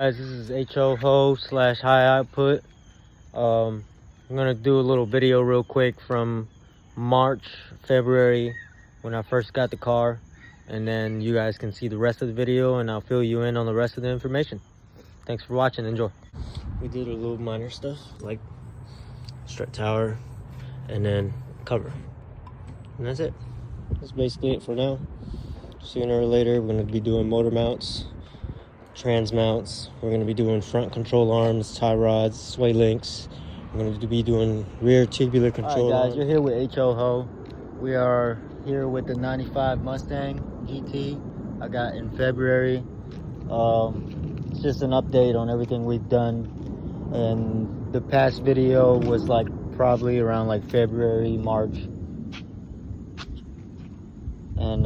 Guys, this is HO slash high output. I'm gonna do a little video real quick from March, February when I first got the car, and then you guys can see the rest of the video and I'll fill you in on the rest of the information. Thanks for watching. Enjoy. We did a little minor stuff like strut tower and then cover, and that's it. That's basically it for now. Sooner or later we're going to be doing motor mounts, trans mounts. We're going to be doing front control arms, tie rods, sway links. We're going to be doing rear tubular control. All right, guys, you're here with HO. We are here with the 95 Mustang GT I got in February. It's just an update on everything we've done. And the past video was like probably around like February, March. And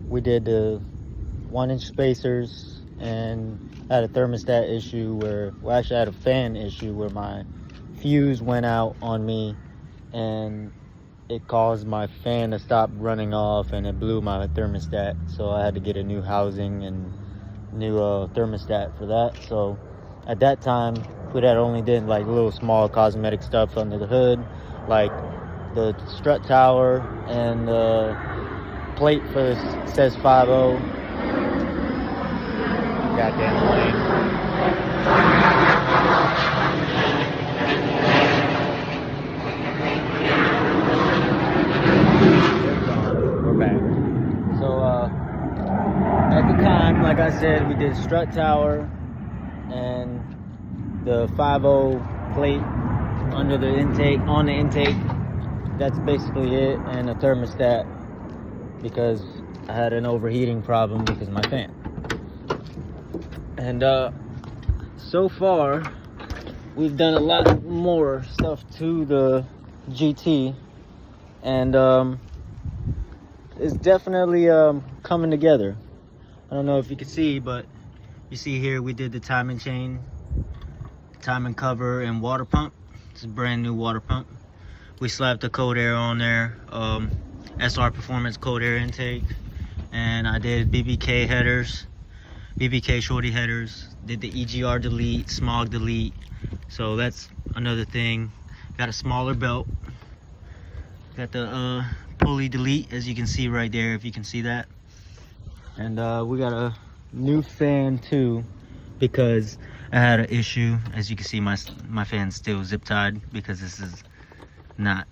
we did the 1-inch spacers and had a thermostat issue well, actually I had a fan issue where my fuse went out on me and it caused my fan to stop running off and it blew my thermostat. So I had to get a new housing and new thermostat for that. So at that time, we had only did like little small cosmetic stuff under the hood, like the strut tower and the plate for says 5.0. Goddamn lame. We're back. So at the time, like I said, we did strut tower and the 5.0 plate under the intake, on the intake. That's basically it, and a thermostat because I had an overheating problem because of my fan. And so far we've done a lot more stuff to the GT, and it's definitely coming together. I don't know if you can see, but you see here we did the timing chain, timing cover, and water pump. It's a brand new water pump. We slapped the cold air on there, SR Performance cold air intake, and I did BBK headers, BBK shorty headers, did the EGR delete, smog delete. So that's another thing. Got a smaller belt, got the pulley delete, as you can see right there, if you can see that. And we got a new fan too, because I had an issue. As you can see, my fan's still zip tied because this is not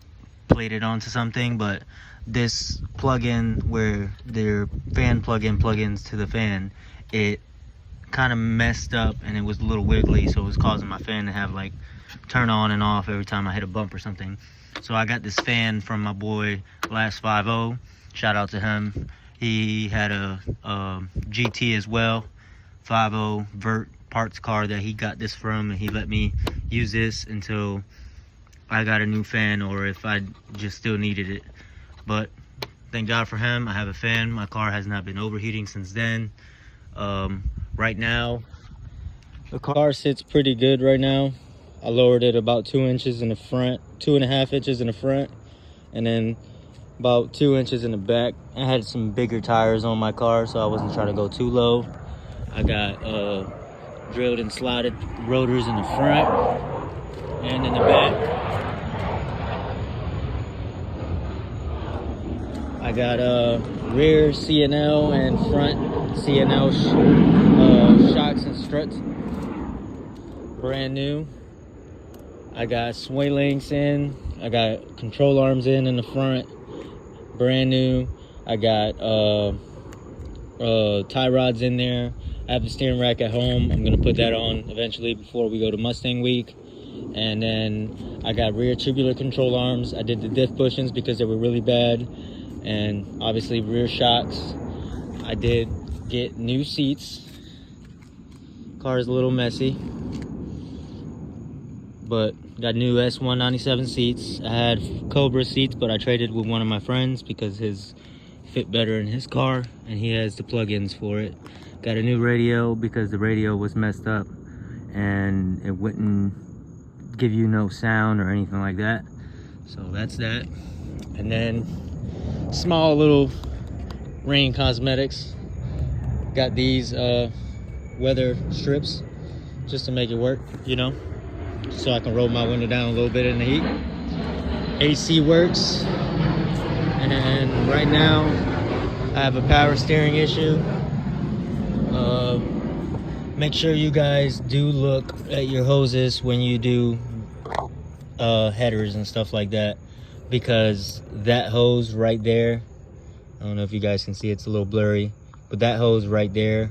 plated onto something, but this plug-in where their fan plugins to the fan, it kind of messed up and it was a little wiggly, so it was causing my fan to have like turn on and off every time I hit a bump or something. So I got this fan from my boy Last 5.0. Shout out to him. He had a GT as well, 5.0 vert parts car that he got this from, and he let me use this until I got a new fan, or if I just still needed it. But thank God for him, I have a fan. My car has not been overheating since then. Right now the car sits pretty good right now. I lowered it about 2 inches in the front, 2.5 inches in the front, and then about 2 inches in the back. I had some bigger tires on my car, so I wasn't trying to go too low. I got drilled and slotted rotors in the front and in the back. I got rear CNL and front CNL shocks and struts, brand new. I got sway links in. I got control arms in the front, brand new. I got tie rods in there. I have the steering rack at home. I'm gonna put that on eventually before we go to Mustang Week. And then I got rear tubular control arms. I did the diff bushings because they were really bad, and obviously rear shocks. I did get new seats. Car is a little messy, but got new S197 seats. I had Cobra seats, but I traded with one of my friends because his fit better in his car, and he has the plugins for it. Got a new radio because the radio was messed up and it wouldn't give you no sound or anything like that. So that's that. And then small little rain cosmetics. Got these weather strips just to make it work, you know, so I can roll my window down a little bit in the heat. AC works, and right now I have a power steering issue. Make sure you guys do look at your hoses when you do headers and stuff like that, because that hose right there, I don't know if you guys can see, it's a little blurry, but that hose right there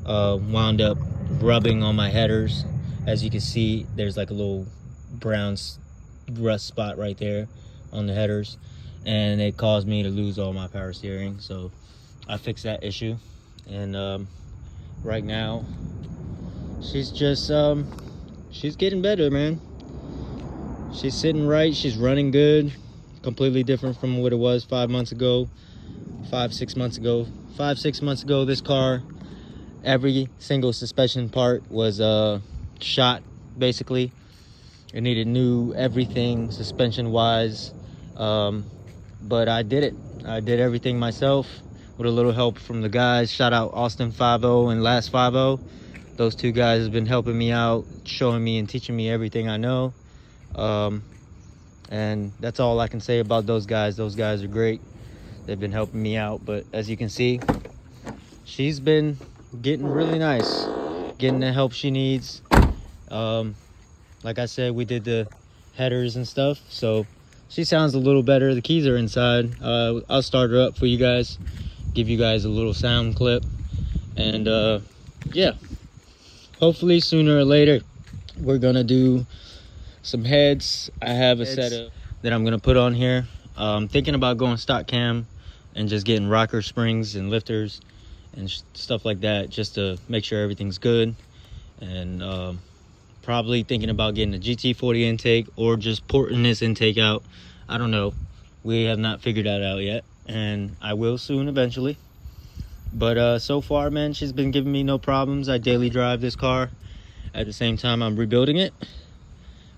wound up rubbing on my headers. As you can see, there's like a little brown rust spot right there on the headers, and it caused me to lose all my power steering. So I fixed that issue, and right now she's just she's getting better, man. She's sitting right, she's running good, completely different from what it was 5 months ago, 6 months ago. 5-6 months ago, this car, every single suspension part was shot, basically. It needed new everything suspension wise, but I did it. I did everything myself with a little help from the guys. Shout out Austin 50 and Last 50. Those two guys have been helping me out, showing me and teaching me everything I know. And that's all I can say about those guys. Those guys are great. They've been helping me out. But as you can see, she's been getting really nice, getting the help she needs. Like I said, we did the headers and stuff, so she sounds a little better. The keys are inside. I'll start her up for you guys, give you guys a little sound clip, and yeah, hopefully sooner or later we're gonna do some heads. I have a setup that I'm gonna put on here. Thinking about going stock cam and just getting rocker springs and lifters and stuff like that, just to make sure everything's good. And probably thinking about getting a GT40 intake or just porting this intake out. I don't know. We have not figured that out yet, and I will soon eventually. But so far, man, she's been giving me no problems. I daily drive this car. At the same time, I'm rebuilding it.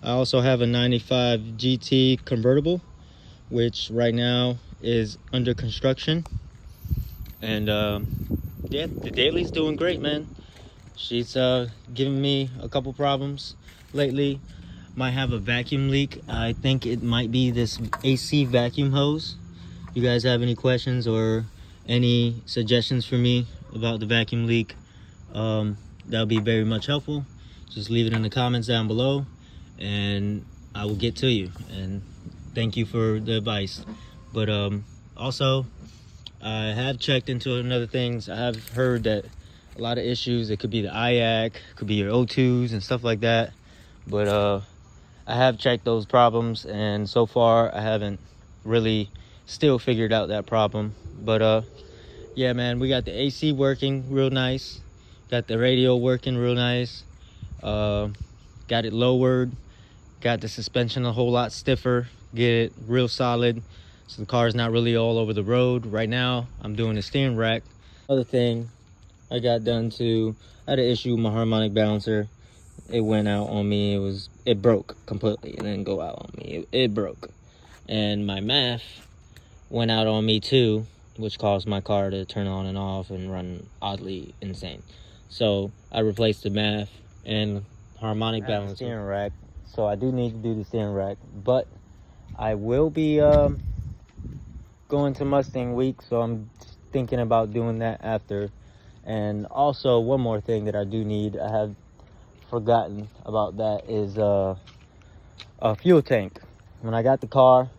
I also have a 95 GT convertible, which right now is under construction. And yeah, the daily's doing great, man. She's giving me a couple problems lately. Might have a vacuum leak. I think it might be this AC vacuum hose. You guys have any questions or any suggestions for me about the vacuum leak, that'll be very much helpful. Just leave it in the comments down below, and I will get to you. And thank you for the advice. But also, I have checked into another things. I have heard that a lot of issues, it could be the IAC, could be your O2s and stuff like that. But I have checked those problems, and so far I haven't really still figured out that problem. But yeah, man, we got the AC working real nice, got the radio working real nice, got it lowered, got the suspension a whole lot stiffer, get it real solid, so the car's not really all over the road. Right now I'm doing the steering rack. Other thing I got done too, I had an issue with my harmonic balancer. It went out on me. It broke completely. It didn't go out on me. It broke. And my math went out on me too, which caused my car to turn on and off and run oddly insane. So I replaced the math and harmonic balancer. Steering rack. So I do need to do the steering rack, but I will be going to Mustang Week, so I'm thinking about doing that after. And also, one more thing that I do need, I have forgotten about that, is a fuel tank. When I got the car,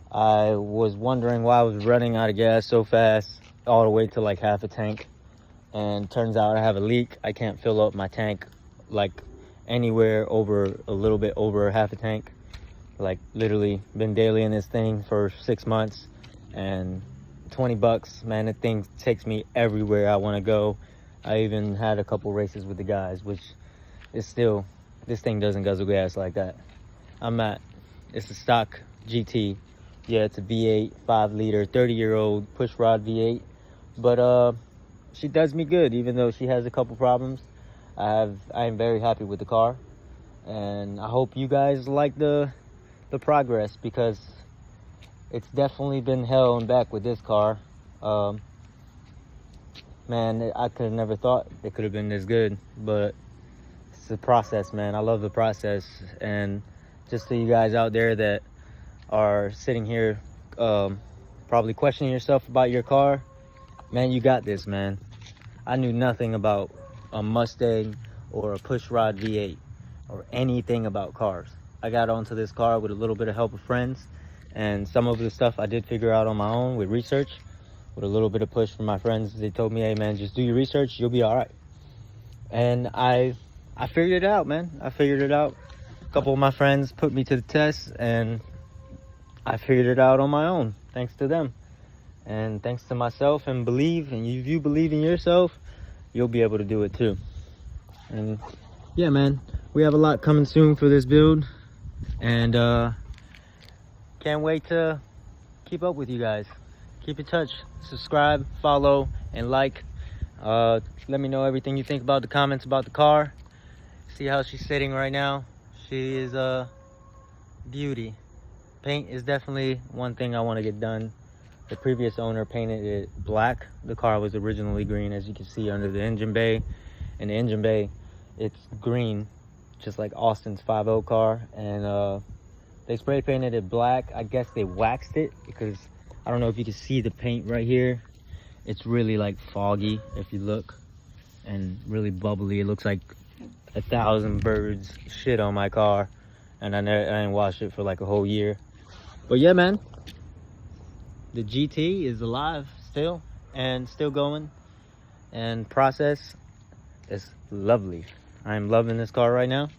I was wondering why I was running out of gas so fast, all the way to like half a tank. And turns out I have a leak. I can't fill up my tank like anywhere over a little bit over half a tank. Like literally been daily in this thing for 6 months, and $20, man, that thing takes me everywhere I want to go. I even had a couple races with the guys, which is still, this thing doesn't guzzle gas like that. It's a stock GT. Yeah, it's a V8 5-liter 30-year-old pushrod V8, but she does me good, even though she has a couple problems. I am very happy with the car, and I hope you guys like the progress, because it's definitely been hell and back with this car. man, I could have never thought it could have been this good. But it's the process, man. I love the process. And just to you guys out there that are sitting here probably questioning yourself about your car, man, you got this, man. I knew nothing about a Mustang or a pushrod V8 or anything about cars. I got onto this car with a little bit of help of friends, and some of the stuff I did figure out on my own with research, with a little bit of push from my friends. They told me, hey man, just do your research, you'll be all right. And I figured it out, man. I figured it out. A couple of my friends put me to the test, and I figured it out on my own, thanks to them. And thanks to myself, and believe, and if you believe in yourself, you'll be able to do it too. And yeah, man, we have a lot coming soon for this build, and can't wait to keep up with you guys. Keep in touch, subscribe, follow, and like. Let me know everything you think about the comments about the car. See how she's sitting right now. She is a beauty. Paint is definitely one thing I want to get done. The previous owner painted it black. The car was originally green, as you can see under the engine bay. In the engine bay, it's green, just like Austin's 5.0 car. And they spray painted it black. I guess they waxed it, because I don't know if you can see the paint right here. It's really like foggy if you look, and really bubbly. It looks like 1,000 birds shit on my car, and I didn't wash it for like a whole year. But yeah, man, the GT is alive still, and still going, and process is lovely. I'm loving this car right now,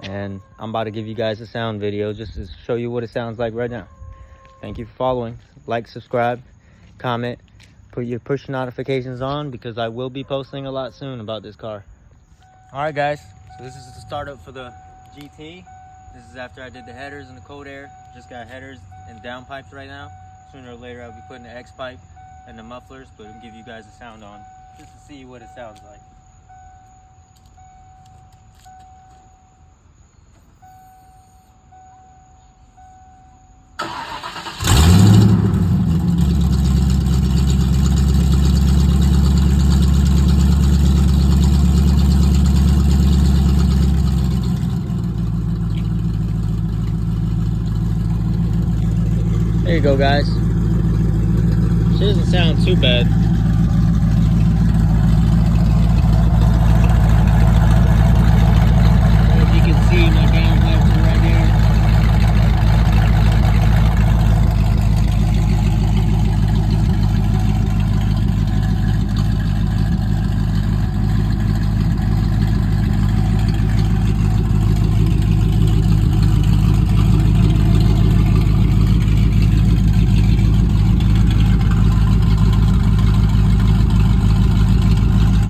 and I'm about to give you guys a sound video just to show you what it sounds like right now. Thank you for following. Like, subscribe, comment, put your push notifications on, because I will be posting a lot soon about this car. All right, guys, so this is the startup for the GT. This is after I did the headers and the cold air. Just got headers and downpipes right now. Sooner or later I'll be putting the X pipe and the mufflers, but I'll give you guys a sound on just to see what it sounds like. There you go, guys. She doesn't sound too bad.